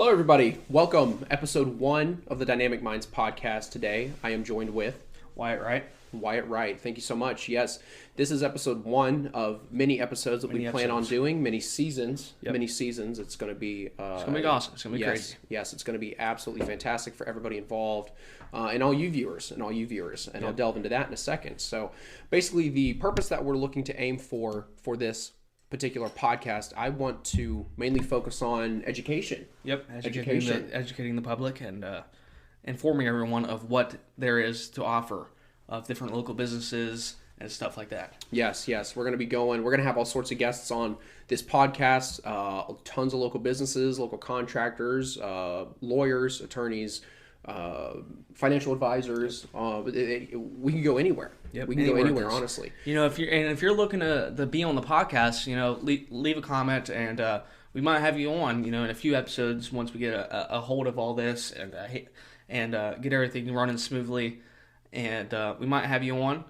Hello, everybody. Welcome. Episode 1 of the Dynamic Minds podcast. Today, I am joined with Wyatt Wright. Wyatt Wright. Thank you so much. Yes, this is episode 1 of many episodes that we plan on doing. Many seasons. Yep. Many seasons. It's going to be... It's going to be awesome. It's going to be crazy. Yes, it's going to be absolutely fantastic for everybody involved and all you viewers. And Yep. I'll delve into that in a second. So basically, the purpose that we're looking to aim for this particular podcast, I want to mainly focus on education. Yep, educating the public and informing everyone of what there is to offer of different local businesses and stuff like that. Yes. We're going to have all sorts of guests on this podcast, tons of local businesses, local contractors, lawyers, attorneys, financial advisors. We can go anywhere. Yep, we can go anywhere, honestly. You know, if you're looking to be on the podcast, you know, leave a comment and we might have you on, you know, in a few episodes once we get a hold of all this and get everything running smoothly, and we might have you on,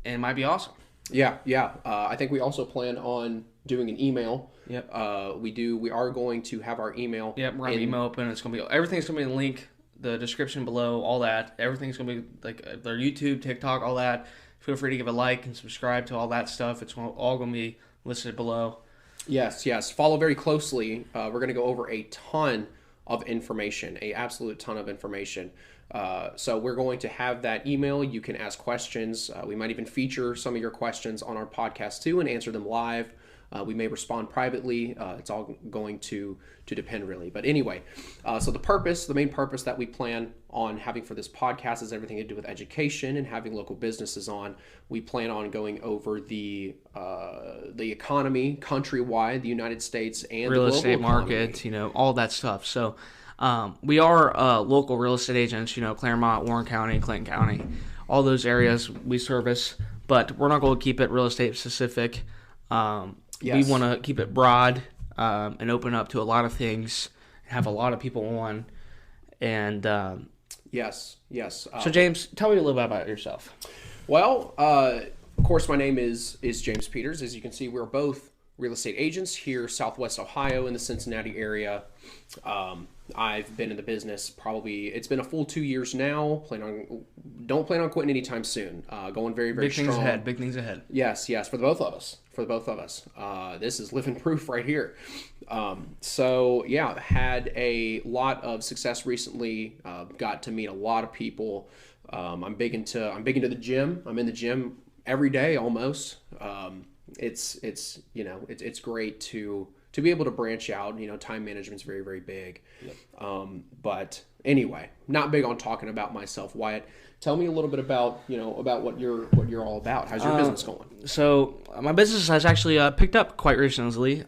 and it might be awesome. Yeah. I think we also plan on doing an email. Yep. We are going to have our email. Yep, we're having email open. Everything's gonna be in the link, the description below, all that. Everything's gonna be like their YouTube, TikTok, all that. Feel free to give a like and subscribe to all that stuff. It's all gonna be listed below. Yes. Follow very closely. We're going to go over a ton of information, a absolute ton of information. So we're going to have that email. You can ask questions. We might even feature some of your questions on our podcast too and answer them live. We may respond privately. It's all going to depend really. But anyway, so the main purpose that we plan on having for this podcast is everything to do with education and having local businesses on. We plan on going over the economy countrywide, the United States, and real the global estate economy. market, you know, all that stuff. So we are local real estate agents, you know, Claremont, Warren County, Clinton County, all those areas we service, but we're not going to keep it real estate specific. Yes. We want to keep it broad and open up to a lot of things, have a lot of people on. And Yes. so, James, tell me a little bit about yourself. Well, of course, my name is James Peters. As you can see, we're both real estate agents here, Southwest Ohio, in the Cincinnati area. I've been in the business it's been a full 2 years now. Don't plan on quitting anytime soon. Going very, very strong. Big things ahead. Yes, for the both of us. This is living proof right here. So yeah, had a lot of success recently. Got to meet a lot of people. I'm big into the gym. I'm in the gym every day almost. It's great to be able to branch out. You know, time management's very, very big. Yep. But anyway, not big on talking about myself. Wyatt, tell me a little bit about what you're all about. How's your business going? So my business has actually picked up quite recently.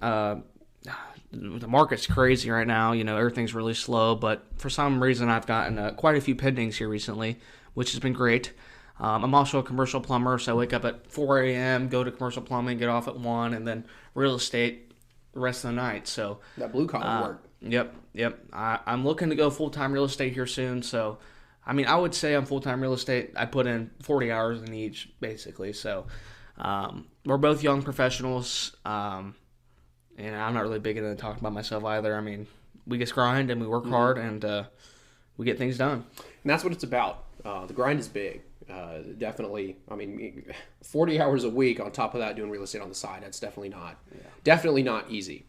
The market's crazy right now. You know, everything's really slow, but for some reason I've gotten quite a few pendings here recently, which has been great. I'm also a commercial plumber, so I wake up at 4 a.m., go to commercial plumbing, get off at 1, and then real estate the rest of the night. So that blue collar work. Yep. I'm looking to go full-time real estate here soon. So, I mean, I would say I'm full-time real estate. I put in 40 hours in each, basically. So, we're both young professionals, and I'm not really big into talking about myself either. I mean, we just grind and we work hard and we get things done. And that's what it's about. The grind is big. Definitely. I mean, 40 hours a week on top of that doing real estate on the side. That's definitely not easy.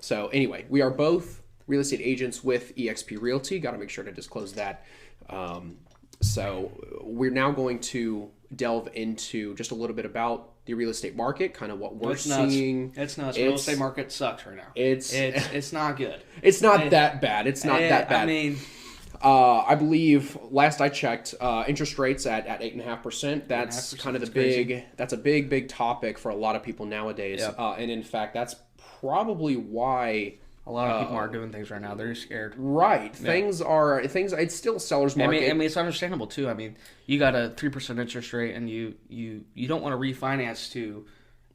So anyway, we are both real estate agents with eXp Realty. Got to make sure to disclose that. So we're now going to delve into just a little bit about the real estate market, kind of what we're seeing. It's nuts. Real estate market sucks right now. It's not good. It's not that bad. It's not that bad. I mean, I believe last I checked, interest rates at 8.5%. That's kind of that's a big topic for a lot of people nowadays. Yep. And in fact, that's probably why a lot of people aren't doing things right now. They're scared. Right. Yeah. It's still a seller's market. I mean, it's understandable too. I mean, you got a 3% interest rate and you don't want to refinance to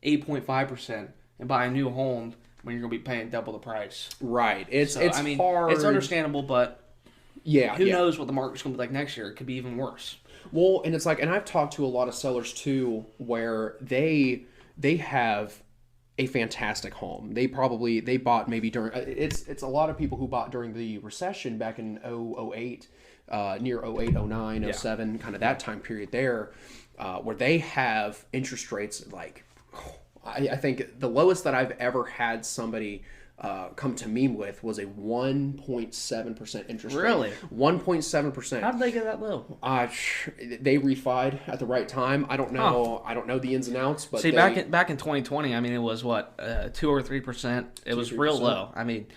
8.5% and buy a new home when you're going to be paying double the price. Right. It's hard. It's understandable, but who yeah. knows what the market's going to be like next year? It could be even worse. Well, and I've talked to a lot of sellers too where they have a fantastic home. They bought maybe during it's a lot of people who bought during the recession back in 08, near 08, 09, 07, kind of that time period there, where they have interest rates like I think the lowest that I've ever had somebody come to me with was a 1.7% interest rate. Really? 1.7%. How did they get that low? They refied at the right time. I don't know. I don't know the ins and outs, but see, back in 2020, I mean, it was what 2 or 3%. It was real low. I mean,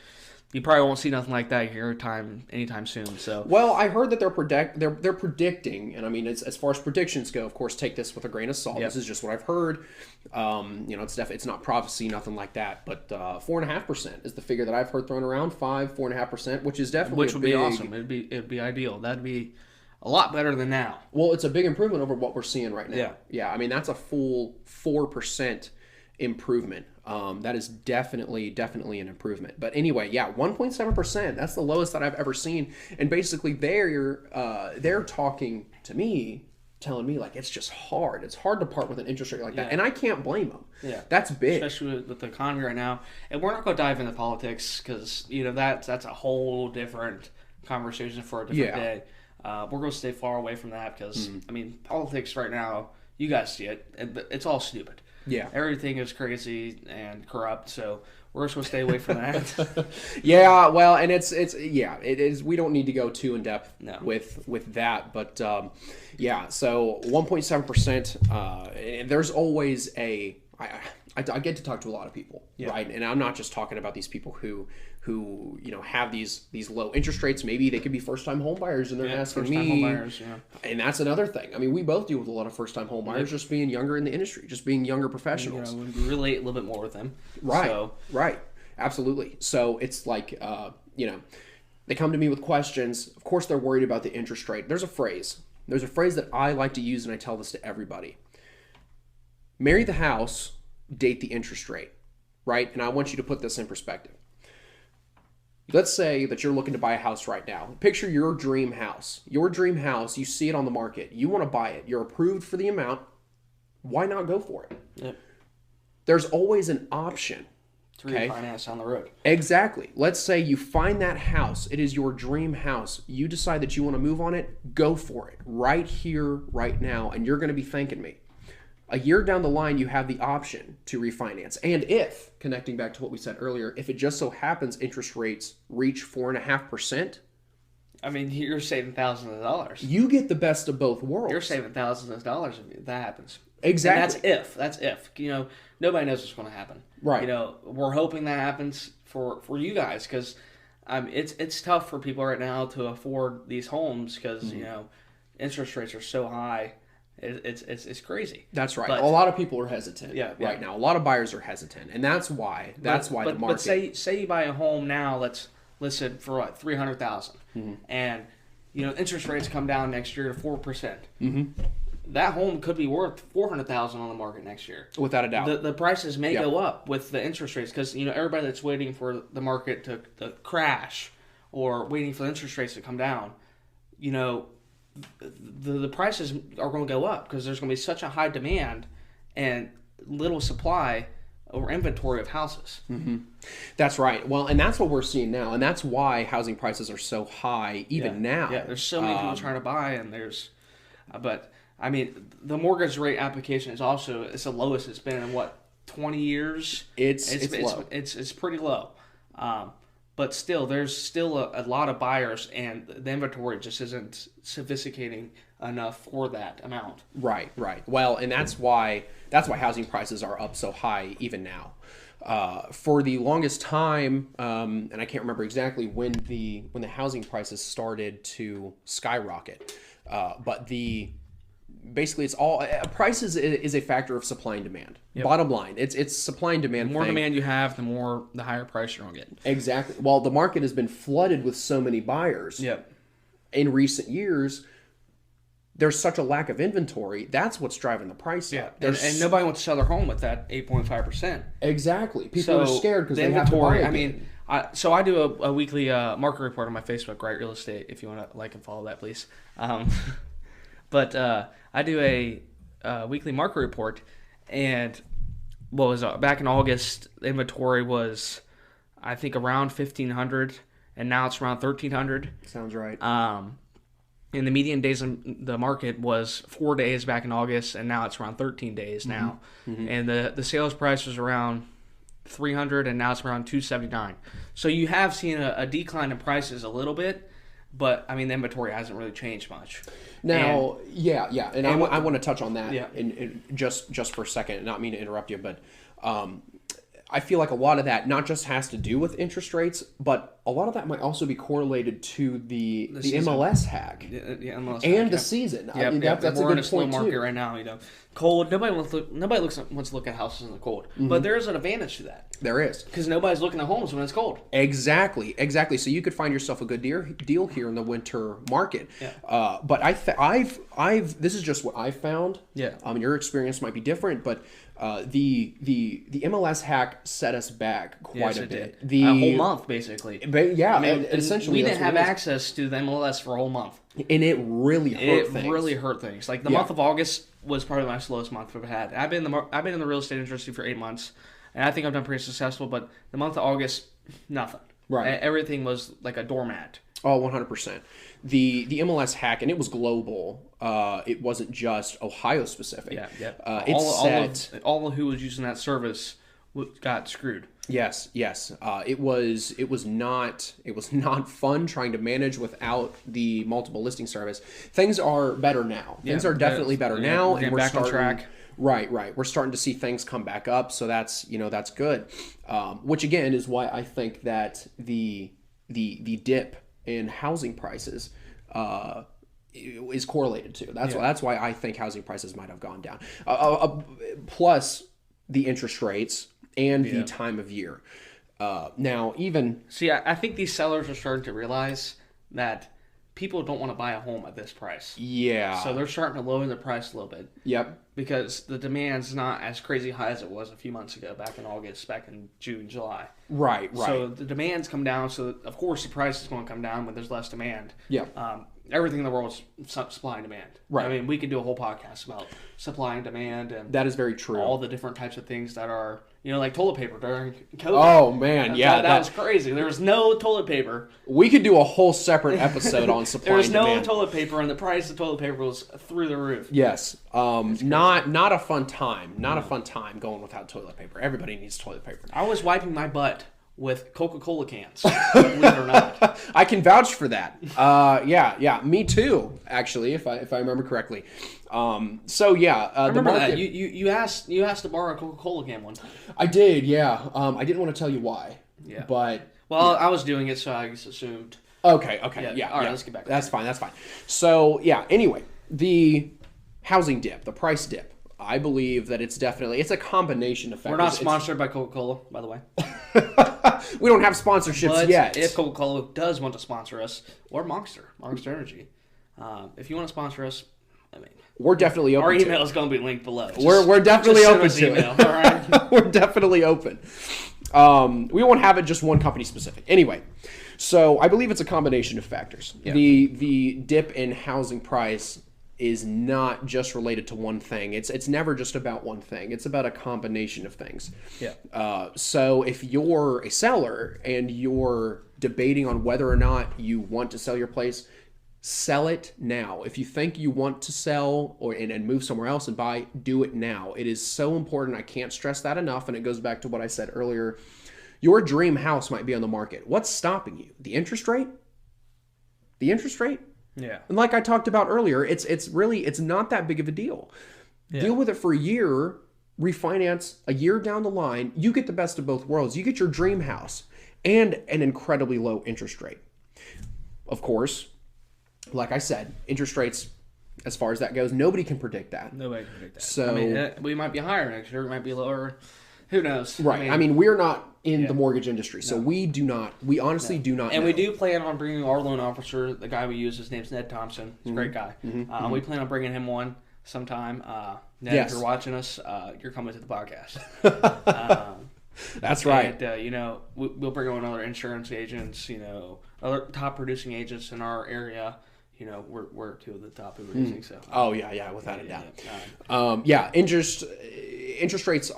you probably won't see nothing like that here anytime soon. So, well, I heard that they're predicting, and I mean, as far as predictions go, of course, take this with a grain of salt. Yep. This is just what I've heard. It's not prophecy, nothing like that. But 4.5% is the figure that I've heard thrown around. 4.5%, which is definitely be awesome. It'd be ideal. That'd be a lot better than now. Well, it's a big improvement over what we're seeing right now. Yeah. I mean, that's a full 4% improvement. That is definitely an improvement. But anyway, 1.7%. That's the lowest that I've ever seen. And basically, they're talking to me, telling me like it's just hard. It's hard to part with an interest rate like that, and I can't blame them. Yeah, that's big, especially with the economy right now. And we're not going to dive into politics because that's a whole different conversation for a different day. We're going to stay far away from that because I mean, politics right now, you guys see it. It's all stupid. Yeah, everything is crazy and corrupt. So we're just going to stay away from that. Yeah, well, and it is. We don't need to go too in depth with that, but so 1.7%. There's always I get to talk to a lot of people, right? And I'm not just talking about these people who have these low interest rates. Maybe they could be first-time home buyers, and they're asking me. Home buyers, and that's another thing. I mean, we both deal with a lot of first-time home buyers, just being younger in the industry, just being younger professionals. We relate a little bit more with them, right? Right, absolutely. So it's like they come to me with questions. Of course, they're worried about the interest rate. There's a phrase that I like to use, and I tell this to everybody: marry the house, date the interest rate, right? And I want you to put this in perspective. Let's say that you're looking to buy a house right now. Picture your dream house. Your dream house, you see it on the market. You want to buy it. You're approved for the amount. Why not go for it? Yep. There's always an option. To refinance down the road. Exactly. Let's say you find that house. It is your dream house. You decide that you want to move on it. Go for it. Right here, right now. And you're going to be thanking me. A year down the line, you have the option to refinance. And if, connecting back to what we said earlier, if it just so happens interest rates reach 4.5%, I mean, you're saving thousands of dollars. You get the best of both worlds. You're saving thousands of dollars if that happens. Exactly. And that's if. Nobody knows what's going to happen. Right. We're hoping that happens for you guys because it's tough for people right now to afford these homes because, interest rates are so high. It's crazy. That's right. But a lot of people are hesitant right now. A lot of buyers are hesitant, and that's why the market. But say you buy a home now. Let's listen for what $300,000, and interest rates come down next year to 4%. That home could be worth $400,000 on the market next year, without a doubt. The prices may go up with the interest rates because everybody that's waiting for the market to crash or waiting for the interest rates to come down, the prices are going to go up because there's going to be such a high demand and little supply or inventory of houses. That's right. Well, and that's what we're seeing now, and that's why housing prices are so high even now. Yeah, there's so many people trying to buy, and but I mean, the mortgage rate application is also it's the lowest it's been in 20 years. It's low. It's pretty low. But still, there's still a lot of buyers, and the inventory just isn't sophisticating enough for that amount. Right. Well, and that's why housing prices are up so high even now. For the longest time, and I can't remember exactly when the housing prices started to skyrocket, but basically it's all prices is a factor of supply and demand. Yep. Bottom line, it's supply and demand. The more demand you have, the higher price you're gonna get. Exactly. Well, the market has been flooded with so many buyers. Yep. In recent years, there's such a lack of inventory. That's what's driving the price up. And nobody wants to sell their home with that 8.5%. Exactly. People are scared because they have to buy again. So I do a weekly market report on my Facebook, Right Real Estate. If you want to like and follow that, please. But I do a weekly market report, and what was back in August, the inventory was, I think, around 1,500, and now it's around 1,300. Sounds right. And the median days in the market was 4 days back in August, and now it's around 13 days now. And the sales price was around 300, and now it's around 279. So you have seen a decline in prices a little bit, but I mean the inventory hasn't really changed much. Now, and I want to touch on that Yeah. in just for a second. Not mean to interrupt you, but I feel like a lot of that not just has to do with interest rates, but a lot of that might also be correlated to the MLS hack MLS and the season. I mean, that's we're a in good a slow point market too. right now. Cold. Nobody wants to look at houses in the cold, but there is an advantage to that There is. because nobody's looking at homes when it's cold. Exactly. So you could find yourself a good deal here in the winter market. Yeah. But I've this is just what I found. Yeah. Your experience might be different, but the MLS hack set us back quite a bit. A whole month basically. Essentially, we that's didn't have what it is. access to the MLS for a whole month. And it really hurt things. It really hurt things. Like the month of August was probably my slowest month I've had. I've been in the real estate industry for 8 months, and I think I've done pretty successful. But the month of August, nothing. Right. Everything was like a doormat. Oh, 100%. The MLS hack, and it was global. It wasn't just Ohio specific. Yeah. All who was using that service got screwed. Yes. It was not fun trying to manage without the multiple listing service. Things are better now. Things are definitely better now, and we're back on track. Right. We're starting to see things come back up, so that's good. Which again is why I think that the dip in housing prices is correlated to. That's why I think housing prices might have gone down. Plus the interest rates and the time of year. Now, even... See, I think these sellers are starting to realize that people don't want to buy a home at this price. Yeah. So they're starting to lower the price a little bit. Yep. Because the demand's not as crazy high as it was a few months ago, back in August, back in June, July. Right. So the demand's come down, so of course the price is going to come down when there's less demand. Yeah. Everything in the world is supply and demand. Right. I mean, we could do a whole podcast about supply and demand and that is very true. all the different types of things that are, like toilet paper during COVID. Oh, man, yeah. That was crazy. There was no toilet paper. We could do a whole separate episode on supply There was and no demand. toilet paper, and the price of toilet paper was through the roof. Yes. Not a fun time. Not a fun time going without toilet paper. Everybody needs toilet paper. I was wiping my butt with Coca-Cola cans, believe it or not. I can vouch for that. Yeah, me too. Actually, if I remember correctly. I remember that you asked to borrow a Coca-Cola can one time. I did. Yeah. I didn't want to tell you why. Yeah. But I was doing it, so I just assumed. Okay. Yeah. All right. Let's get back. That's fine. So yeah. Anyway, the housing dip, the price dip. I believe that it's a combination of factors. We're not sponsored by Coca-Cola, by the way. We don't have sponsorships yet. If Coca-Cola does want to sponsor us, or Monster Energy, if you want to sponsor us, I mean, we're definitely open. Our to email it. is going to be linked below. We're definitely open to email, it. All right. We're definitely open. We won't have it just one company specific. Anyway, so I believe it's a combination of factors. Yeah. The dip in housing price is not just related to one thing. It's never just about one thing. It's about a combination of things. Yeah. So if you're a seller and you're debating on whether or not you want to sell your place, sell it now. If you think you want to sell and move somewhere else and buy, do it now. It is so important. I can't stress that enough. And it goes back to what I said earlier. Your dream house might be on the market. What's stopping you? The interest rate? The interest rate? Yeah. And like I talked about earlier, it's not that big of a deal. Yeah. Deal with it for a year, refinance a year down the line. You get the best of both worlds. You get your dream house and an incredibly low interest rate. Of course, like I said, interest rates, as far as that goes, nobody can predict that. Nobody can predict that. So, I mean, we might be higher next year. We might be lower. Who knows? Right. I mean we're not in the mortgage industry, so we honestly do not And know. we do plan on bringing our loan officer, the guy we use, his name's Ned Thompson. He's a great guy. We plan on bringing him on sometime. Ned, if you're watching us, you're coming to the podcast. That's right. And, we'll bring on other insurance agents, other top producing agents in our area, we're two of the top producing. So Oh yeah, without a doubt. yeah. Interest rates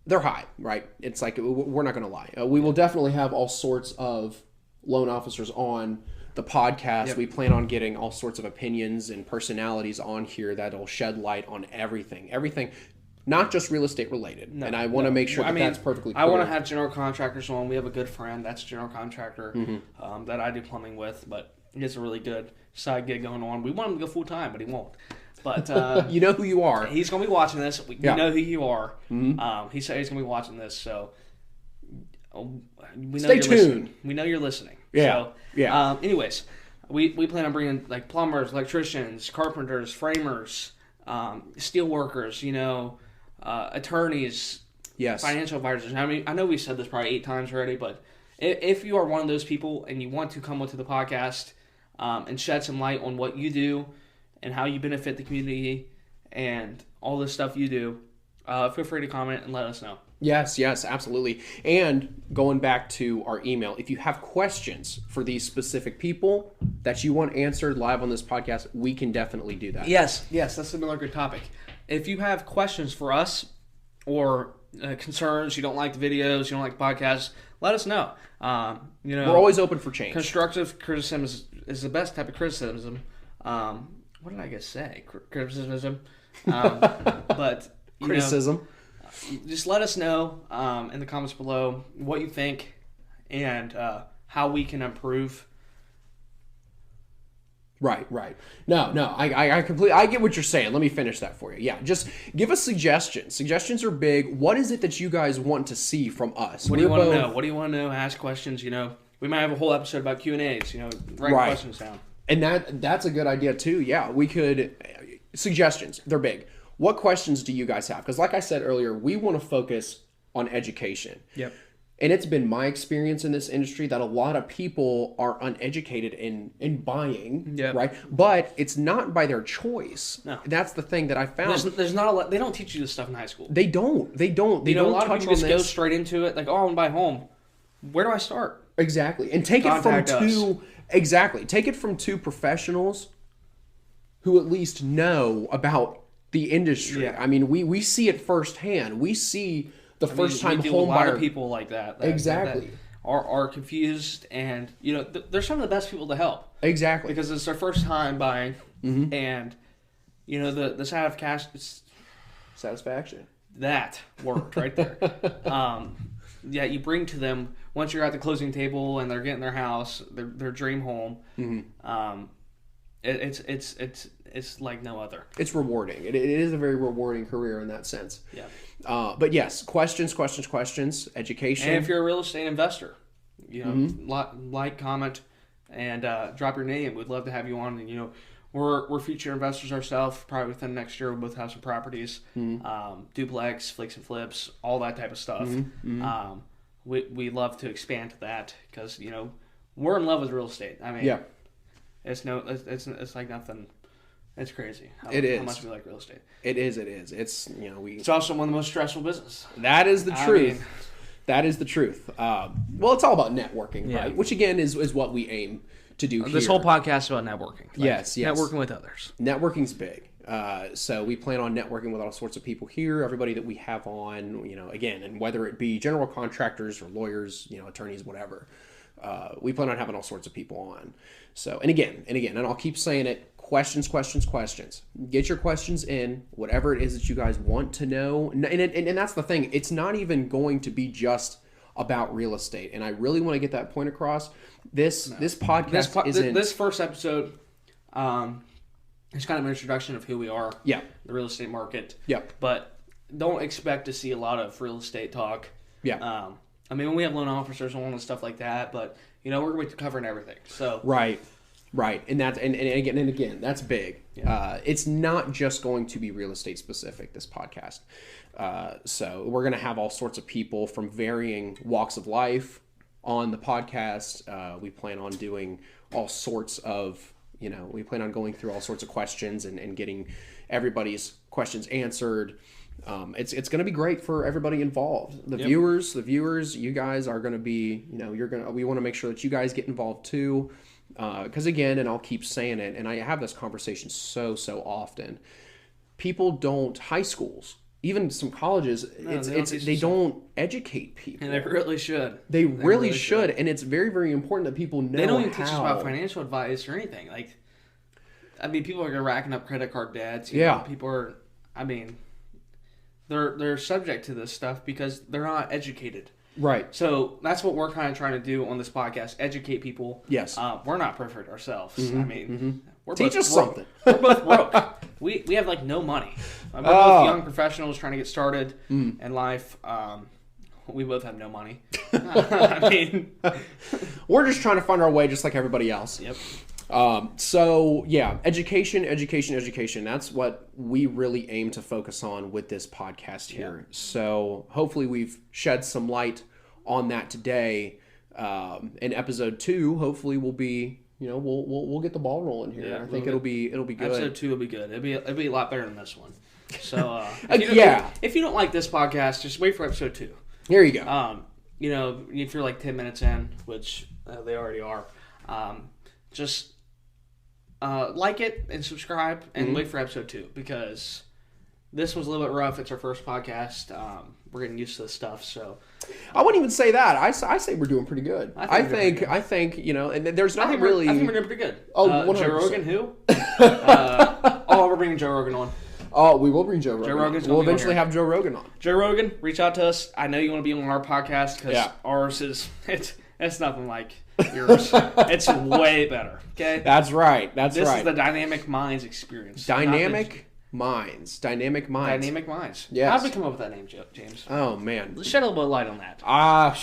they're high, right? It's like we're not going to lie. We will definitely have all sorts of loan officers on the podcast. Yep. We plan on getting all sorts of opinions and personalities on here that'll shed light on everything, not just real estate related. And I want to make sure that's perfectly clear. I want to have general contractors on. We have a good friend that's a general contractor that I do plumbing with, but he has a really good side gig going on. We want him to go full time, but he won't. But you know who you are. He's going to be watching this. You know who you are. He said he's going to be watching this, so we know Stay you're tuned. Listening. We know you're listening. Yeah. So, anyways, we plan on bringing like plumbers, electricians, carpenters, framers, steel workers, attorneys, Yes. financial advisors. I mean, I know we've said this probably 8 times already, but if you are one of those people and you want to come onto the podcast and shed some light on what you do and how you benefit the community and all this stuff you do, feel free to comment and let us know. Yes, absolutely. And going back to our email, if you have questions for these specific people that you want answered live on this podcast, we can definitely do that. Yes, that's another good topic. If you have questions for us or concerns, you don't like the videos, you don't like the podcast, let us know. We're always open for change. Constructive criticism is the best type of criticism. What did I just say? Criticism. But Criticism. Just let us know in the comments below what you think and how we can improve. Right. No, I completely, I get what you're saying. Let me finish that for you. Yeah, just give us suggestions. Suggestions are big. What is it that you guys want to see from us? What do you want to know? What do you want to know? Ask questions, We might have a whole episode about Q&As, write questions down. And that's a good idea too. Yeah, we could, suggestions, they're big. What questions do you guys have? Because like I said earlier, we want to focus on education. Yep. And it's been my experience in this industry that a lot of people are uneducated in buying, right? But it's not by their choice. No. That's the thing that I found. There's not a lot. They don't teach you this stuff in high school. They don't. They don't a lot of touch people on just go straight into it. Like, I want to buy a home. Where do I start? Exactly. And take Contact it from two. Exactly. Take it from two professionals who at least know about the industry. Yeah. I mean, we see it firsthand. We see the first time we deal home with a lot buyer of people like that. Exactly. That are confused, and they're some of the best people to help. Exactly. Because it's their first time buying, and the satisfaction. That worked right there. You bring to them once you're at the closing table and they're getting their house, their dream home. It's like no other. It's rewarding. It is a very rewarding career in that sense. Yeah. But yes, questions, education. And if you're a real estate investor, like, comment, and drop your name. We'd love to have you on. And we're future investors ourselves. Probably within next year, we'll both have some properties, duplex, flicks and flips, all that type of stuff. We love to expand to that because we're in love with real estate. I mean, it's like nothing. It's crazy. How much we like real estate. It is. It's also one of the most stressful business. That is the truth. That is the truth. Well, it's all about networking, right? Which again is what we aim to do here. This whole podcast is about networking. Yes. Networking with others. Networking's big. So we plan on networking with all sorts of people here, everybody that we have on, again, and whether it be general contractors or lawyers, attorneys, whatever. We plan on having all sorts of people on. So, and again, and I'll keep saying it, questions. Get your questions in, whatever it is that you guys want to know. And that's the thing. It's not even going to be just about real estate. And I really want to get that point across. This podcast isn't... This first episode, it's kind of an introduction of who we are. Yeah. The real estate market. Yeah. But don't expect to see a lot of real estate talk. Yeah. I mean, when we have loan officers on and stuff like that, but we're going to be covering everything. So right, and that's and again, that's big. Yeah. It's not just going to be real estate specific. This podcast, so we're going to have all sorts of people from varying walks of life on the podcast. We plan on doing all sorts of we plan on going through all sorts of questions and getting everybody's questions answered. It's going to be great for everybody involved. The viewers, you guys are going to be, we want to make sure that you guys get involved too. Because again, and I'll keep saying it, and I have this conversation so often. People don't, high schools, even some colleges, they don't educate people. And they really should. They really should, and it's very, very important that people know. They don't even teach us about financial advice or anything. Like, I mean, people are racking up credit card debts. You know, people are. I mean, they're subject to this stuff because they're not educated. Right. So that's what we're kind of trying to do on this podcast: educate people. Yes. We're not perfect ourselves. I mean, we're teach us something. We're both broke. We have like no money. We're both young professionals trying to get started in life. We both have no money. I mean, we're just trying to find our way, just like everybody else. Yep. So yeah, education. That's what we really aim to focus on with this podcast here. Yeah. So hopefully we've shed some light on that today. In episode 2, hopefully we'll be, we'll get the ball rolling here. Yeah, I think it'll be good. Episode 2 will be good. It'll be a lot better than this one. So if you don't like this podcast, just wait for episode 2. Here you go. If you're like 10 minutes in, which they already are, just like it and subscribe and wait for episode 2 because this was a little bit rough. It's our first podcast. We're getting used to this stuff, so I wouldn't even say that. I say we're doing pretty good. I think and there's not really. I think we're doing pretty good. Oh, Joe Rogan, who? We're bringing Joe Rogan on. Oh, we will bring Joe Rogan. Joe Rogan's we'll eventually have Joe Rogan on. Joe Rogan, reach out to us. I know you want to be on our podcast because ours is it's nothing like yours. It's way better. Okay, that's right. This is the Dynamic Minds experience. Dynamic Minds. Yeah. How did we come up with that name, James? Oh man, let's shed a little bit of light on that. I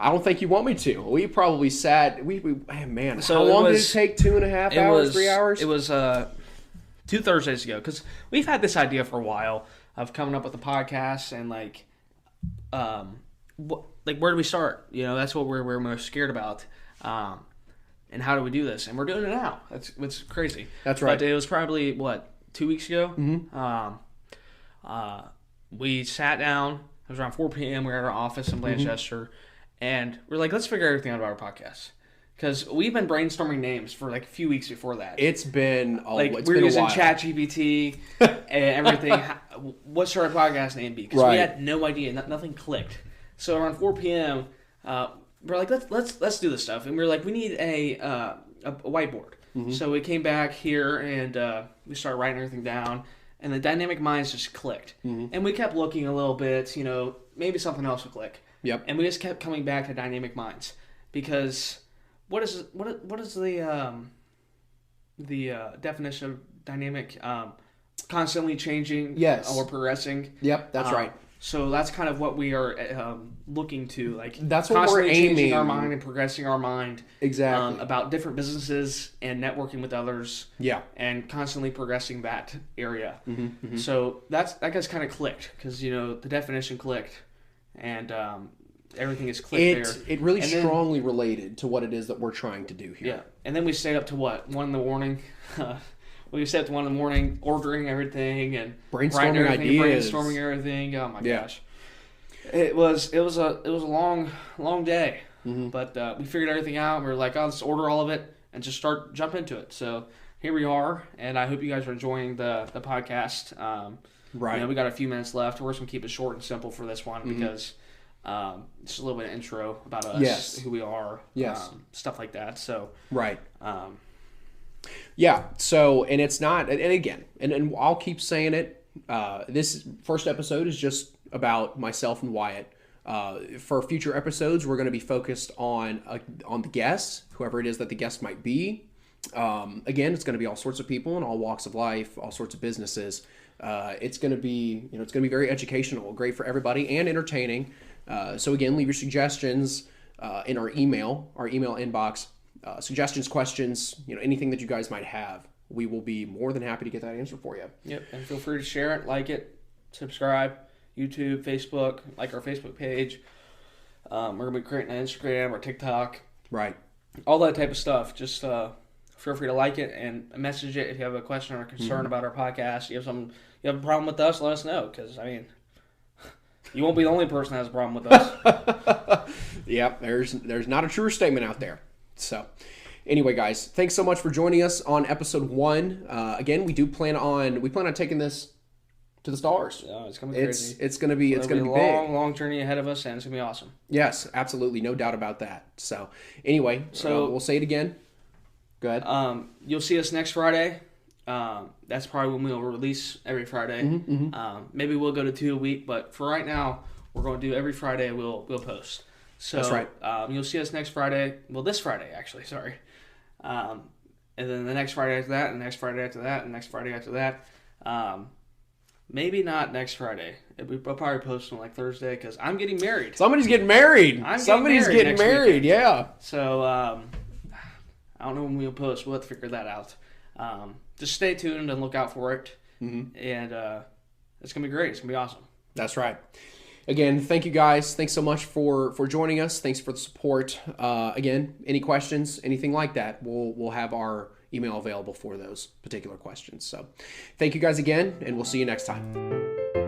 don't think you want me to. We probably sat. Man. So how long did it take? 2.5 hours? 3 hours? It was 2 Thursdays ago because we've had this idea for a while of coming up with a podcast and where do we start? That's what we're most scared about. And how do we do this? And we're doing it now. It's crazy. That's right. But it was probably 2 weeks ago. We sat down. It was around 4 p.m. We were at our office in Blanchester, and we're like, let's figure everything out about our podcast. Because we've been brainstorming names for a few weeks before that. It's been we're using ChatGPT and everything. What should our podcast name be? Because we had no idea. Nothing clicked. So around 4 p.m., we're like, let's do this stuff. And we're like, we need a whiteboard. So we came back here and we started writing everything down. And the Dynamic Minds just clicked. And we kept looking a little bit, maybe something else would click. Yep. And we just kept coming back to Dynamic Minds because what is the definition of dynamic? Constantly changing. Yes. Or progressing. Yep, that's right. So that's kind of what we are looking to, that's what we're aiming. Changing our mind and progressing our mind. Exactly. About different businesses and networking with others. Yeah. And constantly progressing that area. So that guy's kind of clicked because the definition clicked, and everything is clicked there. It really strongly related to what it is that we're trying to do here. Yeah. And then we stayed up to 1 in the morning. We stayed up to 1 in the morning, ordering everything and brainstorming ideas, brainstorming everything. Oh my gosh, it was a long day, but we figured everything out. We were like, let's order all of it and just jump into it. So here we are, and I hope you guys are enjoying the podcast. We got a few minutes left. We're just gonna keep it short and simple for this one because just a little bit of intro about us, who we are, stuff like that. So right. Yeah. So, and it's not, and again, and I'll keep saying it. This first episode is just about myself and Wyatt. For future episodes, we're going to be focused on the guests, whoever it is that the guest might be. Again, it's going to be all sorts of people in all walks of life, all sorts of businesses. It's going to be, it's going to be very educational, great for everybody, and entertaining. So again, leave your suggestions in our email inbox. Suggestions, questions, anything that you guys might have, we will be more than happy to get that answer for you. Yep, and feel free to share it, like it, subscribe, YouTube, Facebook, like our Facebook page. We're going to be creating an Instagram or TikTok. Right. All that type of stuff. Just feel free to like it and message it if you have a question or a concern about our podcast. You have a problem with us, let us know, because, you won't be the only person that has a problem with us. Yep, there's not a truer statement out there. So, Anyway, guys, thanks so much for joining us on episode 1. Again, we plan on taking this to the stars. It's gonna be crazy. It's gonna be a big. long journey ahead of us, and it's gonna be awesome. Yes, absolutely, no doubt about that. So anyway, we'll say it again. Go ahead. You'll see us next Friday. That's probably when we'll release every Friday. Maybe we'll go to 2 a week, but for right now, we're going to do every Friday. We'll post. So that's right. You'll see us next Friday. Well, this Friday actually. Sorry. And then the next Friday after that, and the next Friday after that, and the next Friday after that. Maybe not next Friday. We'll probably post on like Thursday because I'm getting married. Somebody's getting married. Somebody's getting married. Yeah. So I don't know when we'll post. We'll have to figure that out. Just stay tuned and look out for it. And it's gonna be great. It's gonna be awesome. That's right. Again, thank you guys. Thanks so much for joining us. Thanks for the support. Again, any questions, anything like that, we'll have our email available for those particular questions. So thank you guys again, and we'll see you next time.